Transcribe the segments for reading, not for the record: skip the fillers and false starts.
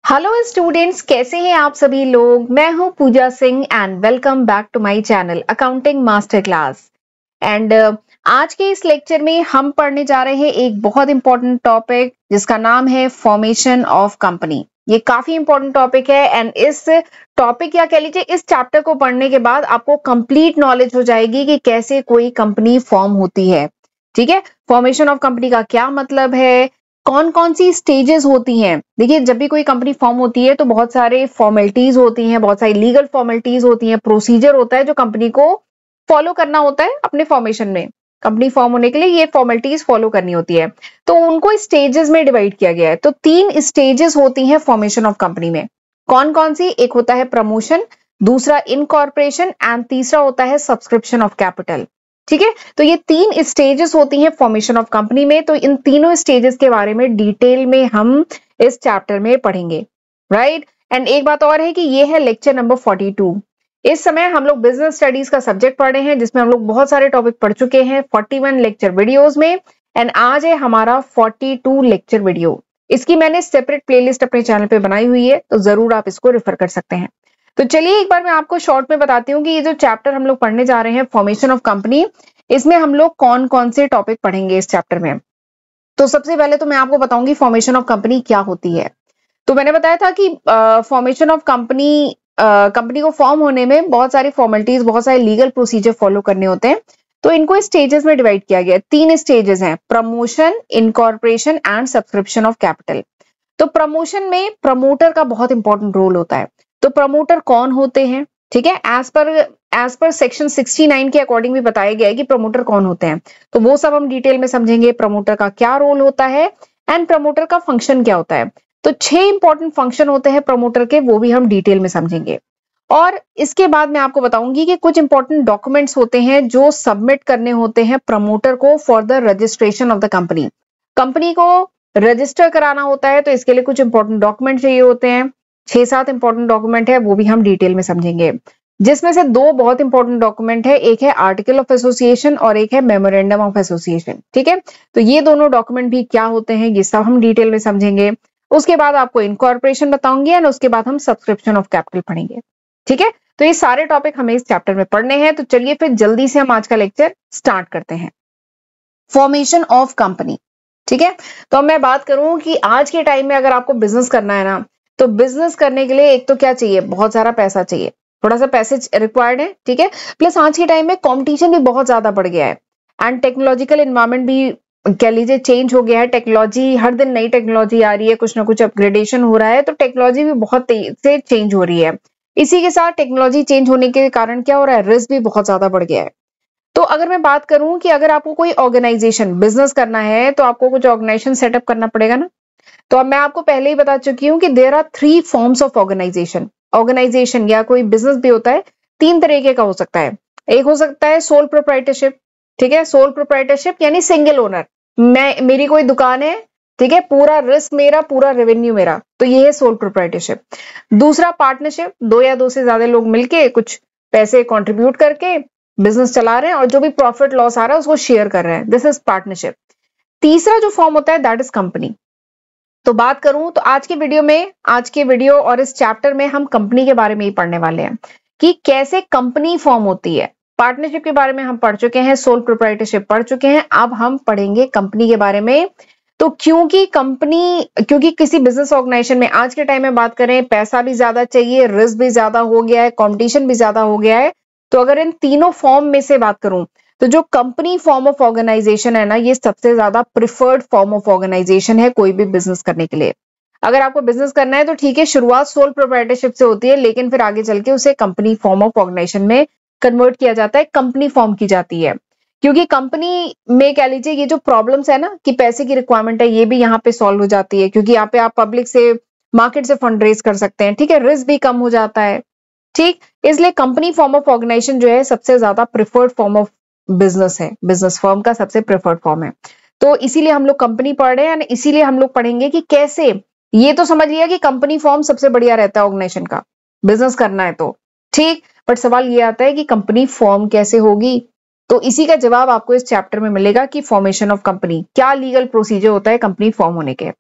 Hello students, कैसे हैं आप सभी लोग। मैं हूं Pooja Singh and welcome back to my channel accounting master class. And आज के इस लेक्चर में हम पढ़ने जा रहे हैं एक बहुत इंपॉर्टेंट टॉपिक जिसका नाम है फॉर्मेशन ऑफ कंपनी। ये काफी इंपॉर्टेंट टॉपिक है एंड इस टॉपिक या कह लीजिए इस चैप्टर को पढ़ने के बाद आपको कंप्लीट नॉलेज हो जाएगी कि कैसे कोई कंपनी फॉर्म होती है। ठीक है, फॉर्मेशन ऑफ कंपनी का क्या मतलब है, कौन कौन सी स्टेजेस होती हैं। देखिए, जब भी कोई कंपनी फॉर्म होती है तो बहुत सारे फॉर्मेलिटीज होती हैं, बहुत सारी लीगल फॉर्मेलिटीज होती हैं, प्रोसीजर होता है जो कंपनी को फॉलो करना होता है अपने फॉर्मेशन में। कंपनी फॉर्म होने के लिए ये फॉर्मेलिटीज फॉलो करनी होती है, तो उनको स्टेजेस में डिवाइड किया गया है। तो 3 स्टेजेस होती हैं फॉर्मेशन ऑफ कंपनी में। कौन कौन सी? एक होता है प्रमोशन, दूसरा इनकॉर्पोरेशन एंड तीसरा होता है सब्सक्रिप्शन ऑफ कैपिटल। ठीक है, तो ये 3 स्टेजेस होती हैं फॉर्मेशन ऑफ कंपनी में। तो इन तीनों स्टेजेस के बारे में डिटेल में हम इस चैप्टर में पढ़ेंगे, राइट। एंड एक बात और है कि ये है लेक्चर नंबर 42। इस समय हम लोग बिजनेस स्टडीज का सब्जेक्ट पढ़ रहे हैं जिसमें हम लोग बहुत सारे टॉपिक पढ़ चुके हैं 41 लेक्चर वीडियोस में। एंड आज है हमारा 42 लेक्चर वीडियो। इसकी मैंने सेपरेट प्लेलिस्ट अपने चैनल पे बनाई हुई है, तो जरूर आप इसको रेफर कर सकते हैं। तो चलिए एक बार मैं आपको शॉर्ट में बताती हूँ कि ये जो चैप्टर हम लोग पढ़ने जा रहे हैं फॉर्मेशन ऑफ कंपनी, इसमें हम लोग कौन कौन से टॉपिक पढ़ेंगे इस चैप्टर में। तो सबसे पहले तो मैं आपको बताऊंगी फॉर्मेशन ऑफ कंपनी क्या होती है। तो मैंने बताया था कि फॉर्मेशन ऑफ कंपनी, कंपनी को फॉर्म होने में बहुत सारी फॉर्मेलिटीज, बहुत सारे लीगल प्रोसीजर फॉलो करने होते हैं। तो इनको स्टेजेस में डिवाइड किया गया है। 3 स्टेजेस हैं, promotion, incorporation and subscription of capital. तो प्रमोशन में प्रमोटर का बहुत इंपॉर्टेंट रोल होता है। तो प्रमोटर कौन होते हैं? ठीक है, एज पर सेक्शन 69 के अकॉर्डिंग भी बताया गया है कि प्रमोटर कौन होते हैं। तो वो सब हम डिटेल में समझेंगे, प्रमोटर का क्या रोल होता है एंड प्रमोटर का फंक्शन क्या होता है। तो 6 इंपॉर्टेंट फंक्शन होते हैं प्रमोटर के, वो भी हम डिटेल में समझेंगे। और इसके बाद मैं आपको बताऊंगी कि कुछ इंपॉर्टेंट डॉक्यूमेंट्स होते हैं जो सबमिट करने होते हैं प्रमोटर को for the registration of the company. Company को रजिस्टर कराना होता है, तो इसके लिए कुछ इंपॉर्टेंट डॉक्यूमेंट चाहिए होते हैं। 6-7 इंपॉर्टेंट डॉक्यूमेंट है, वो भी हम डिटेल में समझेंगे, जिसमें से 2 बहुत इंपॉर्टेंट डॉक्यूमेंट है। एक है आर्टिकल ऑफ एसोसिएशन और एक है मेमोरेंडम ऑफ एसोसिएशन। ठीक है, तो ये दोनों डॉक्यूमेंट भी क्या होते हैं ये सब हम डिटेल में समझेंगे। उसके बाद आपको इनकॉर्पोरेशन बताऊंगी एंड उसके बाद हम सब्सक्रिप्शन ऑफ कैपिटल पढ़ेंगे। ठीक है, तो ये सारे टॉपिक हमें इस चैप्टर में पढ़ने हैं। तो चलिए फिर जल्दी से हम आज का लेक्चर स्टार्ट करते हैं। Formation of company. ठीक है, तो अब मैं बात करूं कि आज के टाइम में अगर आपको बिजनेस करना है ना, तो बिजनेस करने के लिए एक तो क्या चाहिए, बहुत सारा पैसा चाहिए, थोड़ा सा पैसे रिक्वायर्ड है। ठीक है, प्लस आज के टाइम में कंपटीशन भी बहुत ज्यादा बढ़ गया है एंड टेक्नोलॉजिकल एनवायरनमेंट भी कह लीजिए चेंज हो गया है। टेक्नोलॉजी, हर दिन नई टेक्नोलॉजी आ रही है, कुछ ना कुछ अपग्रेडेशन हो रहा है, तो टेक्नोलॉजी भी बहुत तेज से चेंज हो रही है। इसी के साथ टेक्नोलॉजी चेंज होने के कारण क्या हो रहा है, रिस्क भी बहुत ज्यादा बढ़ गया है। तो अगर मैं बात करूं कि अगर आपको कोई ऑर्गेनाइजेशन बिजनेस करना है तो आपको कुछ ऑर्गेनाइजेशन सेटअप करना पड़ेगा ना। तो अब मैं आपको पहले ही बता चुकी हूं कि there are 3 forms of organization. Organization या कोई बिजनेस भी होता है 3 तरीके का हो सकता है। एक हो सकता है सोल प्रोप्राइटरशिप। ठीक है, सोल प्रोप्राइटरशिप यानी सिंगल ओनर, मेरी कोई दुकान है, ठीक है, पूरा रिस्क मेरा, पूरा रेवेन्यू मेरा, तो ये है सोल प्रोप्राइटरशिप। दूसरा पार्टनरशिप, 2 या 2 से ज्यादा लोग मिलके कुछ पैसे कंट्रीब्यूट करके बिजनेस चला रहे हैं और जो भी प्रॉफिट लॉस आ रहा है उसको शेयर कर रहे हैं, दिस इज पार्टनरशिप। तीसरा जो फॉर्म होता है दैट इज कंपनी। तो बात करूं तो आज के वीडियो और इस चैप्टर में हम कंपनी के बारे में ही पढ़ने वाले हैं कि कैसे कंपनी फॉर्म होती है। पार्टनरशिप के बारे में हम पढ़ चुके हैं, सोल प्रोप्राइटरशिप पढ़ चुके हैं, अब हम पढ़ेंगे कंपनी के बारे में। तो क्योंकि किसी बिजनेस ऑर्गेनाइजेशन में आज के टाइम में बात करें, पैसा भी ज्यादा चाहिए, रिस्क भी ज्यादा हो गया है, कंपटीशन भी ज्यादा हो गया है। तो अगर इन तीनों फॉर्म में से बात करूं तो जो कंपनी फॉर्म ऑफ ऑर्गेनाइजेशन है ना, ये सबसे ज्यादा प्रिफर्ड फॉर्म ऑफ ऑर्गेनाइजेशन है कोई भी बिजनेस करने के लिए। अगर आपको बिजनेस करना है तो ठीक है, शुरुआत सोल प्रोप्राइटरशिप से होती है, लेकिन फिर आगे चल के उसे कंपनी फॉर्म ऑफ ऑर्गेनाइजेशन में कन्वर्ट किया जाता है, कंपनी फॉर्म की जाती है। क्योंकि कंपनी में कह लीजिए ये जो प्रॉब्लम्स है ना कि पैसे की रिक्वायरमेंट है, ये भी यहाँ पे सॉल्व हो जाती है, क्योंकि यहाँ पे आप पब्लिक से, मार्केट से फंड रेज कर सकते हैं। ठीक है, रिस्क भी कम हो जाता है। ठीक, इसलिए कंपनी फॉर्म ऑफ ऑर्गेनाइजेशन जो है सबसे ज्यादा प्रिफर्ड फॉर्म ऑफ बिजनेस है, बिजनेस फर्म का सबसे प्रिफर्ड फॉर्म है। तो इसीलिए हम लोग कंपनी पढ़ रहे हैं, इसीलिए हम लोग पढ़ेंगे कि कैसे। ये तो समझ लिया कि कंपनी फॉर्म सबसे बढ़िया रहता है ऑर्गेनाइजेशन का, बिजनेस करना है तो ठीक, बट सवाल ये आता है कि कंपनी फॉर्म कैसे होगी। तो इसी का जवाब आपको इस चैप्टर में मिलेगा कि फॉर्मेशन ऑफ कंपनी, क्या लीगल प्रोसीजर होता है कंपनी फॉर्म होने के।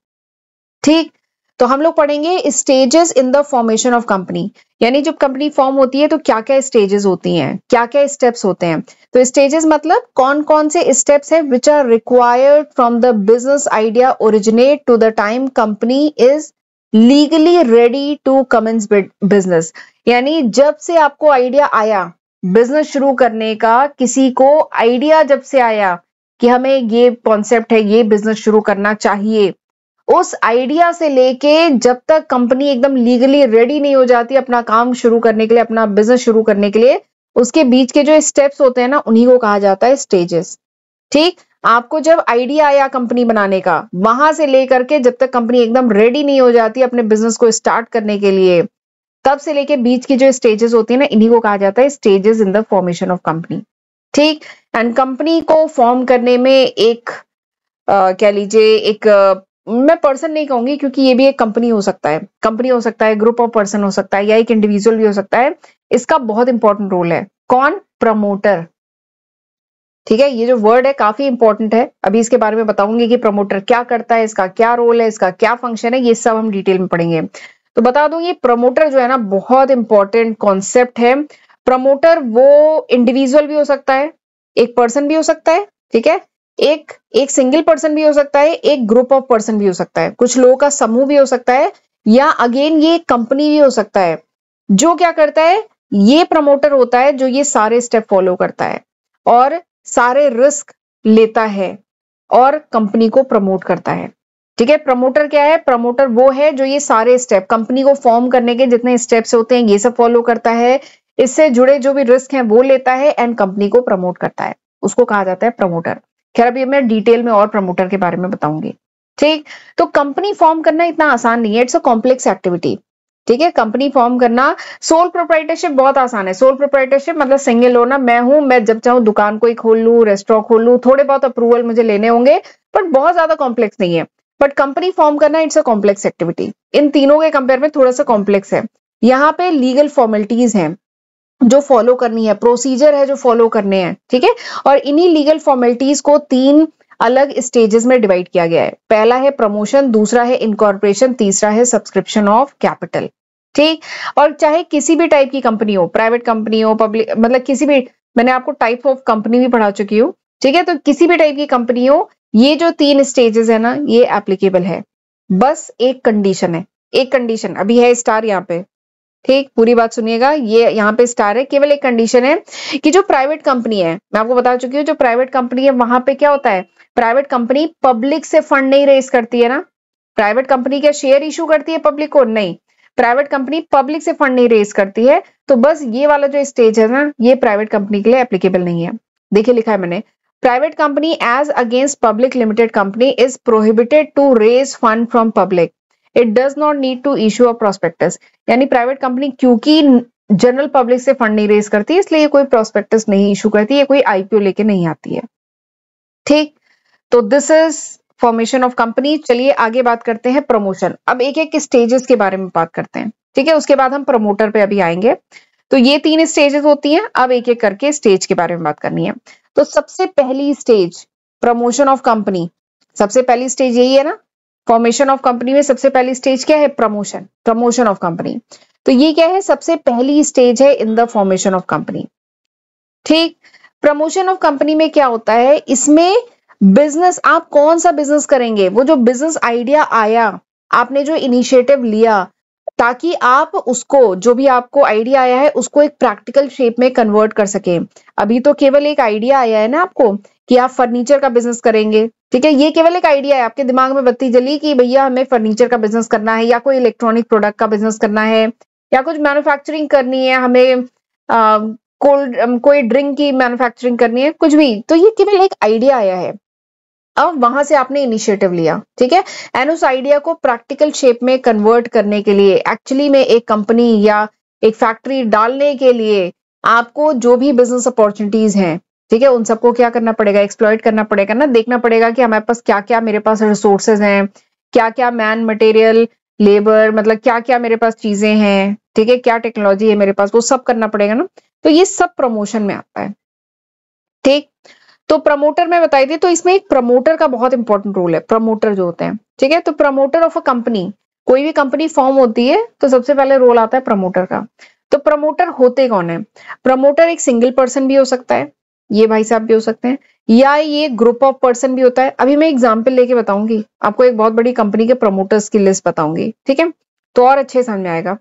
ठीक, तो हम लोग पढ़ेंगे stages in the formation of company, यानी जब कंपनी फॉर्म होती है तो क्या क्या स्टेजेस होती हैं, क्या क्या स्टेप्स होते हैं। तो स्टेजेस मतलब कौन कौन से स्टेप्स हैं which are required from the business idea originate to the time company is legally ready to commence business. यानी जब से आपको आइडिया आया बिजनेस शुरू करने का, किसी को आइडिया जब से आया कि हमें ये कॉन्सेप्ट है, ये बिजनेस शुरू करना चाहिए, उस आइडिया से लेके जब तक कंपनी एकदम लीगली रेडी नहीं हो जाती अपना काम शुरू करने के लिए, अपना बिजनेस शुरू करने के लिए, उसके बीच के जो स्टेप्स होते हैं ना, उन्हीं को कहा जाता है स्टेजेस। ठीक, आपको जब आइडिया आया कंपनी बनाने का, वहां से लेकर के जब तक कंपनी एकदम रेडी नहीं हो जाती अपने बिजनेस को स्टार्ट करने के लिए, तब से लेके बीच की जो स्टेजेस होती है ना, इन्हीं को कहा जाता है stages in the formation of company. ठीक, एंड कंपनी को फॉर्म करने में एक कह लीजिए एक मैं पर्सन नहीं कहूंगी क्योंकि ये भी एक कंपनी हो सकता है, कंपनी हो सकता है, ग्रुप ऑफ पर्सन हो सकता है, या एक इंडिविजुअल भी हो सकता है। इसका बहुत इंपॉर्टेंट रोल है। कौन? प्रमोटर। ठीक है, ये जो वर्ड है काफी इंपॉर्टेंट है, अभी इसके बारे में बताऊंगी कि प्रमोटर क्या करता है, इसका क्या रोल है, इसका क्या फंक्शन है, ये सब हम डिटेल में पढ़ेंगे। तो बता दूं, ये प्रमोटर जो है ना बहुत इंपॉर्टेंट कॉन्सेप्ट है। प्रमोटर वो इंडिविजुअल भी हो सकता है, एक पर्सन भी हो सकता है, ठीक है, एक एक सिंगल पर्सन भी हो सकता है, एक ग्रुप ऑफ पर्सन भी हो सकता है, कुछ लोगों का समूह भी हो सकता है, या अगेन ये कंपनी भी हो सकता है। जो क्या करता है, ये प्रमोटर होता है जो ये सारे स्टेप फॉलो करता है और सारे रिस्क लेता है और कंपनी को प्रमोट करता है। ठीक है, प्रमोटर क्या है? प्रमोटर वो है जो ये सारे स्टेप, कंपनी को फॉर्म करने के जितने स्टेप्स होते हैं ये सब फॉलो करता है, इससे जुड़े जो भी रिस्क हैं वो लेता है एंड कंपनी को प्रमोट करता है, उसको कहा जाता है प्रमोटर। खैर अभी मैं डिटेल में और प्रमोटर के बारे में बताऊंगी। ठीक, तो कंपनी फॉर्म करना इतना आसान नहीं है, इट्स अ कॉम्प्लेक्स एक्टिविटी। ठीक है, कंपनी फॉर्म करना, सोल प्रोप्राइटरशिप बहुत आसान है। सोल प्रोप्राइटरशिप मतलब सिंगल ओनर, मैं जब चाहूँ दुकान कोई खोल लूँ, रेस्टोरेंट खोल लूँ, थोड़े बहुत अप्रूवल मुझे लेने होंगे, बट बहुत ज्यादा कॉम्प्लेक्स नहीं है। बट कंपनी फॉर्म करना इट्स अ कॉम्प्लेक्स एक्टिविटी, इन तीनों के कंपेयर में थोड़ा सा कॉम्प्लेक्स है। यहाँ पे लीगल फॉर्मेलिटीज हैं जो फॉलो करनी है, प्रोसीजर है जो फॉलो करने हैं। ठीक है, और इन्हीं लीगल फॉर्मेलिटीज को 3 अलग स्टेजेस में डिवाइड किया गया है। पहला है प्रमोशन, दूसरा है इनकॉर्पोरेशन, तीसरा है सब्सक्रिप्शन ऑफ कैपिटल। ठीक, और चाहे किसी भी टाइप की कंपनी हो, प्राइवेट कंपनी हो, पब्लिक, मतलब किसी भी, मैंने आपको टाइप ऑफ कंपनी भी पढ़ा चुकी हूँ। ठीक है, तो किसी भी टाइप की कंपनी हो, ये जो 3 स्टेजेस है ना, ये एप्लीकेबल है। बस एक कंडीशन है, एक कंडीशन अभी है स्टार यहाँ पे। ठीक, पूरी बात सुनिएगा, ये यहाँ पे स्टार है। केवल एक कंडीशन है कि जो प्राइवेट कंपनी है, मैं आपको बता चुकी हूँ, जो प्राइवेट कंपनी है वहां पे क्या होता है, प्राइवेट कंपनी पब्लिक से फंड नहीं रेज करती है ना। प्राइवेट कंपनी क्या शेयर इशू करती है पब्लिक को? नहीं, प्राइवेट कंपनी पब्लिक से फंड नहीं रेज करती है। तो बस ये वाला जो स्टेज है ना, ये प्राइवेट कंपनी के लिए एप्लीकेबल नहीं है। देखिए लिखा है मैंने, private company as against public limited company is prohibited to raise fund from public, it does not need to issue a prospectus. यानी प्राइवेट कंपनी क्योंकि जनरल पब्लिक से फंड नहीं रेज करती, इसलिए ये कोई प्रोस्पेक्टस नहीं इशू करती है, कोई आईपीओ लेके नहीं आती है। ठीक, तो this is formation of company. चलिए आगे बात करते हैं प्रमोशन। अब एक एक स्टेजेस के बारे में बात करते हैं। ठीक है, उसके बाद हम प्रमोटर पे अभी आएंगे। तो ये 3 स्टेजेस होती हैं, अब एक एक करके स्टेज के बारे में बात करनी है। तो सबसे पहली स्टेज प्रमोशन ऑफ कंपनी, सबसे पहली स्टेज यही है ना, फॉर्मेशन ऑफ कंपनी में सबसे पहली स्टेज क्या है? Promotion, promotion of company. तो ये क्या है? सबसे पहली स्टेज है in the formation of company. ठीक, प्रमोशन ऑफ कंपनी में क्या होता है, इसमें बिजनेस, आप कौन सा बिजनेस करेंगे, वो जो बिजनेस आइडिया आया, आपने जो इनिशिएटिव लिया, ताकि आप उसको, जो भी आपको आइडिया आया है, उसको एक प्रैक्टिकल शेप में कन्वर्ट कर सके। अभी तो केवल एक आइडिया आया है ना आपको कि आप फर्नीचर का बिजनेस करेंगे। ठीक है, ये केवल एक आइडिया है, आपके दिमाग में बत्ती जली कि भैया हमें फर्नीचर का बिजनेस करना है, या कोई इलेक्ट्रॉनिक प्रोडक्ट का बिजनेस करना है, या कुछ मैन्युफैक्चरिंग करनी है, हमें कोल्ड कोई ड्रिंक की मैन्युफैक्चरिंग करनी है, कुछ भी। तो ये केवल एक आइडिया आया है, अब वहां से आपने इनिशिएटिव लिया। ठीक है, एंड उस आइडिया को प्रैक्टिकल शेप में कन्वर्ट करने के लिए, एक्चुअली में एक कंपनी या एक फैक्ट्री डालने के लिए, आपको जो भी बिजनेस अपॉर्चुनिटीज हैं, ठीक है, उन सबको क्या करना पड़ेगा? एक्सप्लॉइट करना पड़ेगा ना, देखना पड़ेगा कि हमारे पास क्या क्या, मेरे पास रिसोर्सेज हैं, क्या क्या मैन मटेरियल लेबर, मतलब क्या क्या मेरे पास चीजें हैं, ठीक है, क्या टेक्नोलॉजी है मेरे पास, वो सब करना पड़ेगा ना। तो ये सब प्रमोशन में आता है। ठीक, तो प्रमोटर में बताई थी, तो इसमें एक प्रमोटर का बहुत इंपॉर्टेंट रोल है, प्रमोटर जो होते हैं। ठीक है, तो प्रमोटर ऑफ अ कंपनी, कोई भी कंपनी फॉर्म होती है तो सबसे पहले रोल आता है प्रमोटर का। तो प्रमोटर होते कौन है? प्रमोटर एक सिंगल पर्सन भी हो सकता है, ये भाई साहब भी हो सकते हैं, या ये ग्रुप ऑफ पर्सन भी होता है। अभी मैं एग्जांपल लेके बताऊंगी आपको, एक बहुत बड़ी कंपनी के प्रमोटर्स की लिस्ट बताऊंगी, ठीक है, तो और अच्छे समझ में आएगा।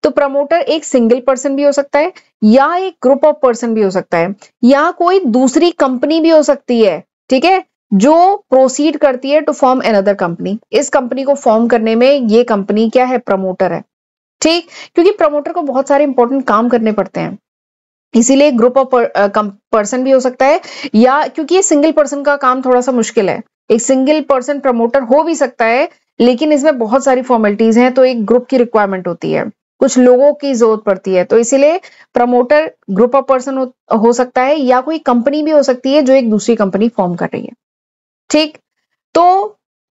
तो प्रमोटर एक सिंगल पर्सन भी हो सकता है, या एक ग्रुप ऑफ पर्सन भी हो सकता है, या कोई दूसरी कंपनी भी हो सकती है, ठीक है, जो प्रोसीड करती है टू फॉर्म अनदर कंपनी। इस कंपनी को फॉर्म करने में ये कंपनी क्या है? प्रमोटर है, ठीक। क्योंकि प्रमोटर को बहुत सारे इंपॉर्टेंट काम करने पड़ते हैं, इसीलिए ग्रुप ऑफ पर्सन भी हो सकता है, या क्योंकि ये सिंगल पर्सन का काम थोड़ा सा मुश्किल है, एक सिंगल पर्सन प्रमोटर हो भी सकता है, लेकिन इसमें बहुत सारी फॉर्मेलिटीज हैं, तो एक ग्रुप की रिक्वायरमेंट होती है, कुछ लोगों की जरूरत पड़ती है, तो इसीलिए प्रमोटर ग्रुप ऑफ पर्सन हो सकता है, या कोई कंपनी भी हो सकती है जो एक दूसरी कंपनी फॉर्म कर रही है, ठीक। तो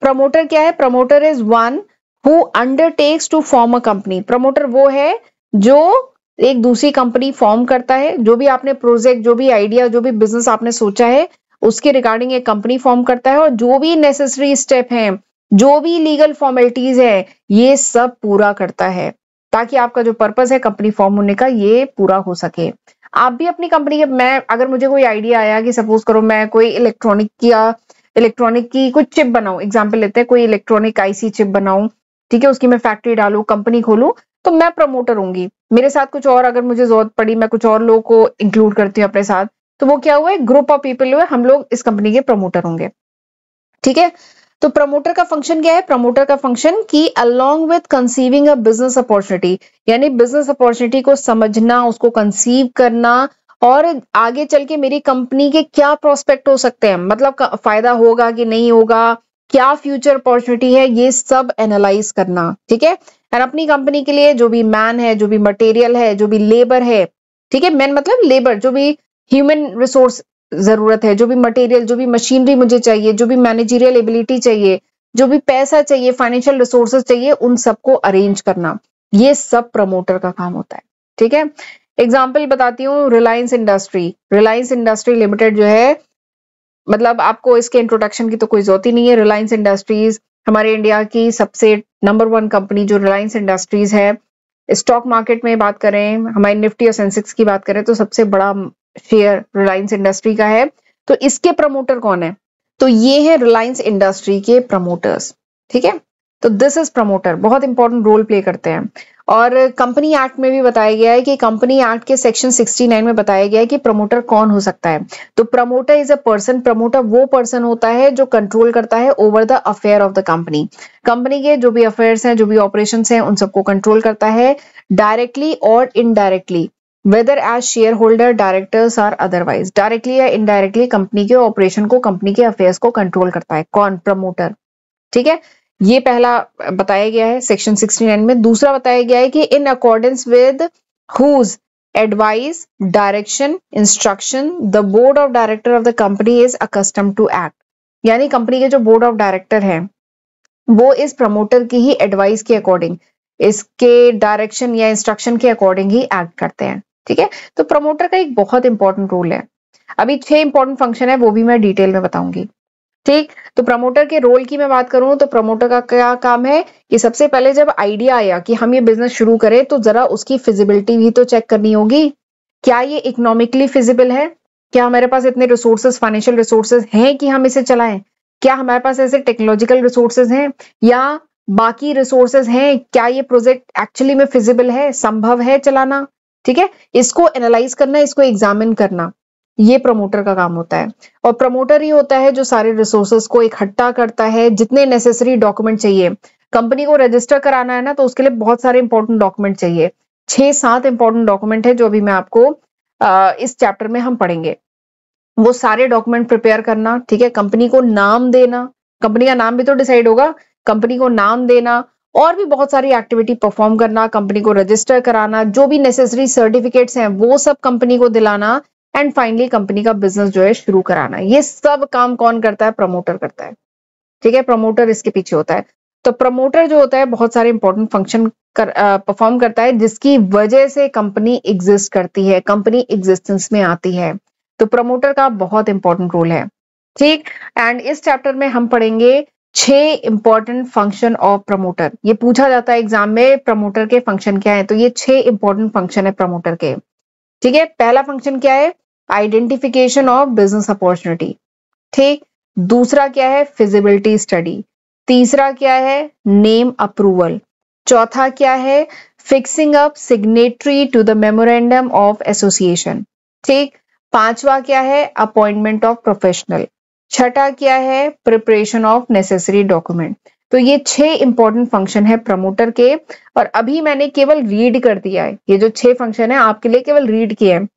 प्रमोटर क्या है? Promoter is one who undertakes to form a company. Promoter वो है जो एक दूसरी कंपनी फॉर्म करता है, जो भी आपने प्रोजेक्ट, जो भी आइडिया, जो भी बिजनेस आपने सोचा है उसके रिगार्डिंग एक कंपनी फॉर्म करता है, और जो भी नेसेसरी स्टेप हैं, जो भी लीगल फॉर्मेलिटीज है, ये सब पूरा करता है, ताकि आपका जो पर्पस है कंपनी फॉर्म होने का ये पूरा हो सके। आप भी अपनी कंपनी के, मैं अगर मुझे कोई आइडिया आया कि सपोज करो मैं कोई इलेक्ट्रॉनिक की कुछ चिप बनाऊं, एग्जांपल लेते हैं, कोई इलेक्ट्रॉनिक आईसी चिप बनाऊं, ठीक है, उसकी मैं फैक्ट्री डालूं, कंपनी खोलूं, तो मैं प्रमोटर होंगी। मेरे साथ कुछ और अगर मुझे जरूरत पड़ी, मैं कुछ और लोगों को इंक्लूड करती हूँ अपने साथ, तो वो क्या हुआ? ग्रुप ऑफ पीपल हुए, हम लोग इस कंपनी के प्रमोटर होंगे, ठीक है। तो प्रमोटर का फंक्शन क्या है? प्रमोटर का फंक्शन कि along with conceiving a business opportunity, यानी बिजनेस अपॉर्चुनिटी को समझना, उसको कंसीव करना, और आगे चल के मेरी कंपनी के क्या प्रोस्पेक्ट हो सकते हैं, मतलब फायदा होगा कि नहीं होगा, क्या फ्यूचर अपॉर्चुनिटी है, ये सब एनालाइज करना, ठीक है। और अपनी कंपनी के लिए जो भी मैन है, जो भी मटेरियल है, जो भी लेबर है, ठीक है, मैन मतलब लेबर, जो भी ह्यूमन रिसोर्स जरूरत है, जो भी मटेरियल, जो भी मशीनरी मुझे चाहिए, जो भी मैनेजरियल एबिलिटी चाहिए, जो भी पैसा चाहिए, फाइनेंशियल रिसोर्सेज चाहिए, उन सबको अरेंज करना, ये सब प्रमोटर का काम होता है, ठीक है। एग्जाम्पल बताती हूँ, रिलायंस इंडस्ट्री लिमिटेड जो है, मतलब आपको इसके इंट्रोडक्शन की तो कोई जरूरत ही नहीं है। रिलायंस इंडस्ट्रीज हमारे इंडिया की सबसे नंबर 1 कंपनी जो रिलायंस इंडस्ट्रीज है, स्टॉक मार्केट में बात करें, हमारे निफ्टी और सेंसेक्स की बात करें, तो सबसे बड़ा शेयर रिलायंस इंडस्ट्री का है। तो इसके प्रमोटर कौन है? तो ये है रिलायंस इंडस्ट्री के प्रमोटर्स, ठीक है। तो दिस इज प्रमोटर, बहुत इंपॉर्टेंट रोल प्ले करते हैं। और कंपनी एक्ट में भी बताया गया है कि कंपनी एक्ट के सेक्शन 69 में बताया गया है कि प्रमोटर कौन हो सकता है। तो promoter is a person, promoter वो पर्सन होता है जो कंट्रोल करता है over the affair of the company. Company के जो भी अफेयर्स हैं, जो भी ऑपरेशंस हैं, उन सबको कंट्रोल करता है, डायरेक्टली और indirectly, whether as shareholder, directors और अदरवाइज, डायरेक्टली या इनडायरेक्टली कंपनी के ऑपरेशन को, कंपनी के अफेयर्स को कंट्रोल करता है कौन? प्रमोटर, ठीक है। ये पहला बताया गया है सेक्शन 69 में। दूसरा बताया गया है कि in accordance with whose advice, direction, instruction the board of director of the company is accustom to act, यानी कंपनी के जो बोर्ड ऑफ डायरेक्टर हैं वो इस प्रमोटर की ही एडवाइस के अकॉर्डिंग, इसके डायरेक्शन या इंस्ट्रक्शन के अकॉर्डिंग ही एक्ट करते हैं, ठीक है। तो प्रमोटर का एक बहुत इंपॉर्टेंट रोल है। अभी 6 इंपॉर्टेंट फंक्शन है, वो भी मैं डिटेल में बताऊंगी, ठीक। तो प्रमोटर के रोल की मैं बात करूं तो प्रमोटर का क्या काम है कि सबसे पहले जब आइडिया आया कि हम ये बिजनेस शुरू करें, तो जरा उसकी फिजिबिलिटी भी तो चेक करनी होगी। क्या ये इकोनॉमिकली फिजिबल है? क्या हमारे पास इतने रिसोर्सेज, फाइनेंशियल रिसोर्सेज हैं कि हम इसे चलाएं? क्या हमारे पास ऐसे टेक्नोलॉजिकल रिसोर्सेज हैं या बाकी रिसोर्सेज हैं? क्या ये प्रोजेक्ट एक्चुअली में फिजिबल है, संभव है चलाना, ठीक है। इसको एनालाइज करना, इसको एग्जामिन करना, ये प्रमोटर का काम होता है। और प्रमोटर ही होता है जो सारे रिसोर्सेज को इकट्ठा करता है, जितने नेसेसरी डॉक्यूमेंट चाहिए। कंपनी को रजिस्टर कराना है ना, तो उसके लिए बहुत सारे इंपॉर्टेंट डॉक्यूमेंट चाहिए। 6-7 इंपॉर्टेंट डॉक्यूमेंट है जो अभी मैं आपको इस चैप्टर में हम पढ़ेंगे। वो सारे डॉक्यूमेंट प्रिपेयर करना, ठीक है। कंपनी को नाम देना, कंपनी का नाम भी तो डिसाइड होगा, कंपनी को नाम देना, और भी बहुत सारी एक्टिविटी परफॉर्म करना, कंपनी को रजिस्टर कराना, जो भी नेसेसरी सर्टिफिकेट्स हैं वो सब कंपनी को दिलाना, एंड फाइनली कंपनी का बिजनेस जो है शुरू कराना। ये सब काम कौन करता है? प्रमोटर करता है, ठीक है। प्रमोटर इसके पीछे होता है। तो प्रमोटर जो होता है बहुत सारे इंपॉर्टेंट फंक्शन परफॉर्म करता है, जिसकी वजह से कंपनी एग्जिस्ट करती है, कंपनी एग्जिस्टेंस में आती है। तो प्रमोटर का बहुत इंपॉर्टेंट रोल है, ठीक। एंड इस चैप्टर में हम पढ़ेंगे 6 इंपॉर्टेंट फंक्शन ऑफ प्रमोटर। ये पूछा जाता है एग्जाम में, प्रमोटर के फंक्शन क्या है, तो ये 6 इंपॉर्टेंट फंक्शन है प्रमोटर के। ठीक है, पहला फंक्शन क्या है, आइडेंटिफिकेशन ऑफ बिजनेस अपॉर्चुनिटी। ठीक, दूसरा क्या है, फिजिबिलिटी स्टडी। तीसरा क्या है, नेम अप्रूवल। चौथा क्या है, fixing up signatory to the memorandum of association. ठीक, पांचवा क्या है, अपॉइंटमेंट ऑफ प्रोफेशनल। छठा क्या है, प्रिपरेशन ऑफ नेसेसरी डॉक्यूमेंट। तो ये 6 इंपॉर्टेंट फंक्शन है प्रमोटर के, और अभी मैंने केवल रीड कर दिया है। ये जो 6 फंक्शन है आपके लिए केवल रीड किए हैं,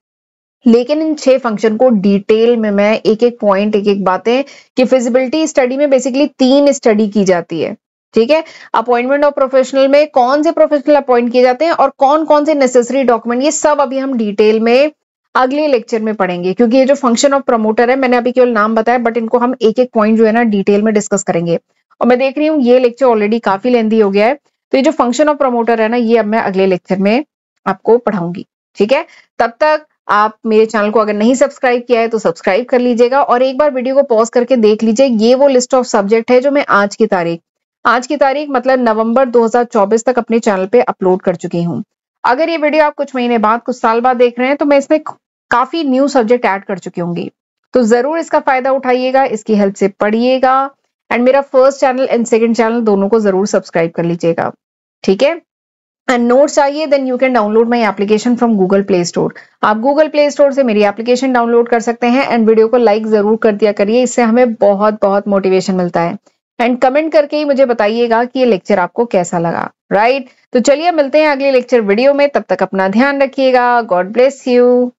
लेकिन इन 6 फंक्शन को डिटेल में मैं एक एक पॉइंट, एक एक बातें, कि फिजिबिलिटी स्टडी में बेसिकली 3 स्टडी की जाती है। ठीक है, अपॉइंटमेंट ऑफ प्रोफेशनल में कौन से प्रोफेशनल अपॉइंट किए जाते हैं और कौन कौन से नेसेसरी डॉक्यूमेंट, ये सब अभी हम डिटेल में अगले लेक्चर में पढ़ेंगे। क्योंकि ये जो फंक्शन ऑफ प्रमोटर है, मैंने अभी केवल नाम बताया, बट इनको हम एक एक पॉइंट जो है ना डिटेल में डिस्कस करेंगे। और मैं देख रही हूँ ये लेक्चर ऑलरेडी काफी लेंथी हो गया है, तो ये जो फंक्शन ऑफ प्रमोटर है ना, ये अब मैं अगले लेक्चर में आपको पढ़ाऊंगी। ठीक है, तब तक आप मेरे चैनल को अगर नहीं सब्सक्राइब किया है तो सब्सक्राइब कर लीजिएगा, और एक बार वीडियो को पॉज करके देख लीजिए। ये वो लिस्ट ऑफ सब्जेक्ट है जो मैं आज की तारीख मतलब नवंबर 2024 तक अपने चैनल पे अपलोड कर चुकी हूँ। अगर ये वीडियो आप कुछ महीने बाद, कुछ साल बाद देख रहे हैं, तो मैं इसमें काफी न्यू सब्जेक्ट ऐड कर चुकी होंगी। तो जरूर इसका फायदा उठाइएगा, इसकी हेल्प से पढ़िएगा, एंड मेरा first channel and second channel दोनों को जरूर सब्सक्राइब कर लीजिएगा। ठीक है, एंड नोट्स चाहिए, then you can download my application from Google Play Store. आप गूगल प्ले स्टोर से मेरी एप्लीकेशन डाउनलोड कर सकते हैं, एंड वीडियो को लाइक जरूर कर दिया करिए, इससे हमें बहुत बहुत मोटिवेशन मिलता है। एंड कमेंट करके ही मुझे बताइएगा कि ये लेक्चर आपको कैसा लगा। राइट, तो चलिए मिलते हैं अगले लेक्चर वीडियो में, तब तक अपना ध्यान रखिएगा। God bless you.